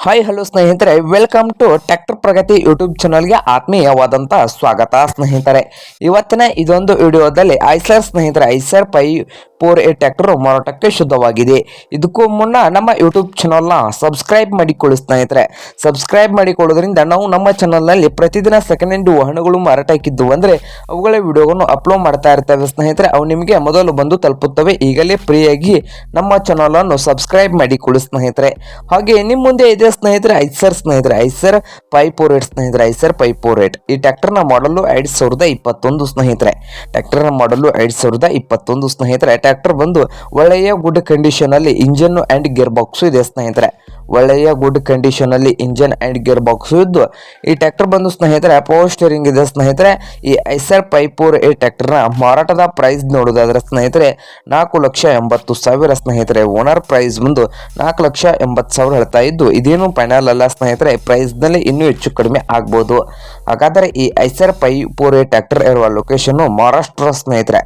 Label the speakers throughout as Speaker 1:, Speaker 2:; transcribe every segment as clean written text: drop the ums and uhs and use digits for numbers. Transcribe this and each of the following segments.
Speaker 1: Hi hello ಸ್ನೇಹಿತರೆ, welcome to tractor Pragati YouTube ಚಾನಲ್ಗೆ ಆತ್ಮೀಯವಾದಂಥ ಸ್ವಾಗತ ಸ್ನೇಹಿತರೆ. ಇವತ್ತಿನ ಇದೊಂದು ವಿಡಿಯೋದಲ್ಲಿ ಐಸರ್ 548 ಟ್ರ್ಯಾಕ್ಟರ್ ಮಾರಾಟಕ್ಕೆ ಶುದ್ಧವಾಗಿದೆ. ಇದಕ್ಕೂ ಮುನ್ನ ನಮ್ಮ ಯೂಟ್ಯೂಬ್ ಚಾನಲ್ನ ಸಬ್ಸ್ಕ್ರೈಬ್ ಮಾಡಿಕೊಳ್ಳಿ ಸ್ನೇಹಿತರೆ. ಸಬ್ಸ್ಕ್ರೈಬ್ ಮಾಡಿಕೊಳ್ಳೋದ್ರಿಂದ ನಾವು ನಮ್ಮ ಚಾನಲ್ನಲ್ಲಿ ಪ್ರತಿದಿನ ಸೆಕೆಂಡ್ ಹ್ಯಾಂಡ್ ವಾಹನಗಳು ಮಾರಾಟಕ್ಕಿದ್ದು ಅಂದರೆ ಅವುಗಳ ವಿಡಿಯೋಗಳನ್ನು ಅಪ್ಲೋಡ್ ಮಾಡ್ತಾ ಇರ್ತೇವೆ ಸ್ನೇಹಿತರೆ. ಅವು ನಿಮಗೆ ಮೊದಲು ಬಂದು ತಲುಪುತ್ತವೆ. ಈಗಲೇ ಫ್ರೀಯಾಗಿ ನಮ್ಮ ಚಾನಲನ್ನು ಸಬ್ಸ್ಕ್ರೈಬ್ ಮಾಡಿಕೊಳ್ಳಿ ಸ್ನೇಹಿತರೆ. ಹಾಗೆ ನಿಮ್ಮ ಮುಂದೆ ಇದೆ ಸ್ನೇಹಿತರೆ ಐಸರ್ 548 ಸ್ನೇಹಿತರೆ. ಐಸರ್ 548 ಈ ಟ್ರ್ಯಾಕ್ಟರ್ನ ಮಾಡಲು 2021 ಸ್ನೇಹಿತರೆ. ಟ್ರ್ಯಾಕ್ಟರ್ನ ಮಾಡಲು 2021 ಸ್ನೇಹಿತರೆ. ಟ್ರ್ಯಾಕ್ಟರ್ ಬಂದು ಒಳ್ಳೆಯ ಗುಡ್ ಕಂಡೀಷನ್ ಅಲ್ಲಿ ಇಂಜನ್ ಅಂಡ್ ಗೇರ್ ಬಾಕ್ಸ್ ಇದೆ ಸ್ನೇಹಿತರೆ. ಒಳ್ಳೆಯ ಗುಡ್ ಕಂಡೀಷನ್ ಅಲ್ಲಿ ಇಂಜನ್ ಅಂಡ್ ಗೇರ್ ಬಾಕ್ಸ್ ಇದ್ದು ಈ ಟ್ರ್ಯಾಕ್ಟರ್ ಬಂದು ಸ್ನೇಹಿತರೆ ಪವರ್ ಸ್ಟೇರಿಂಗ್ ಇದೆ ಸ್ನೇಹಿತರೆ. ಈ ಐಸರ್ 548 ಟ್ರ್ಯಾಕ್ಟರ್ನ ಮಾರಾಟದ ಪ್ರೈಸ್ ನೋಡೋದಾದ್ರೆ ಸ್ನೇಹಿತರೆ 4,80,000 ಸ್ನೇಹಿತರೆ. ಓನರ್ ಪ್ರೈಸ್ ಬಂದು 4,80,000 ಹೇಳ್ತಾ ಇದ್ದು ಇದೇನು ಫೈನಲ್ ಅಲ್ಲ ಸ್ನೇಹಿತರೆ. ಪ್ರೈಸ್ ನಲ್ಲಿ ಇನ್ನೂ ಹೆಚ್ಚು ಕಡಿಮೆ ಆಗ್ಬೋದು. ಹಾಗಾದರೆ ಈ ಐಸರ್ 548 ಟ್ರ್ಯಾಕ್ಟರ್ ಇರುವ ಲೊಕೇಶನ್ ಮಹಾರಾಷ್ಟ್ರ ಸ್ನೇಹಿತರೆ.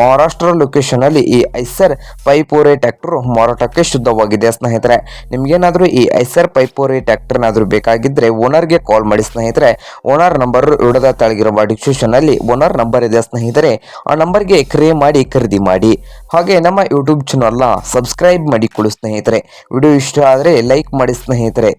Speaker 1: ಮಹಾರಾಷ್ಟ್ರ ಲೊಕೇಶನ್ ಅಲ್ಲಿ ಈ ಐಸರ್ 548 ಟ್ರ್ಯಾಕ್ಟರ್ ಮಾರಾಟಕ್ಕೆ ಶುದ್ಧವಾಗಿದೆ ಸ್ನೇಹಿತರೆ. ನಿಮ್ಗೇನಾದ್ರೂ ಈ ಐಸರ್ 548 ಟ್ರ್ಯಾಕ್ಟರ್ನಾದ್ರೂ ಬೇಕಾಗಿದ್ರೆ ಓನರ್ಗೆ ಕಾಲ್ ಮಾಡಿ ಸ್ನೇಹಿತರೆ. ಓನರ್ ನಂಬರ್ ವಿಡಿಯೋದ ತೆಳಗಿರುವ ಡಿಸ್ಕ್ರಿಪ್ಷನ್ ಅಲ್ಲಿ ಓನರ್ ನಂಬರ್ ಇದೆ ಸ್ನೇಹಿತರೆ. ಆ ನಂಬರ್ಗೆ ಕರೆ ಮಾಡಿ ಖರೀದಿ ಮಾಡಿ. ಹಾಗೆ ನಮ್ಮ ಯೂಟ್ಯೂಬ್ ಚಾನಲ್ನ ಸಬ್ಸ್ಕ್ರೈಬ್ ಮಾಡಿಕೊಳ್ಳಿ ಸ್ನೇಹಿತರೆ. ವಿಡಿಯೋ ಇಷ್ಟ ಆದರೆ ಲೈಕ್ ಮಾಡಿ ಸ್ನೇಹಿತರೆ.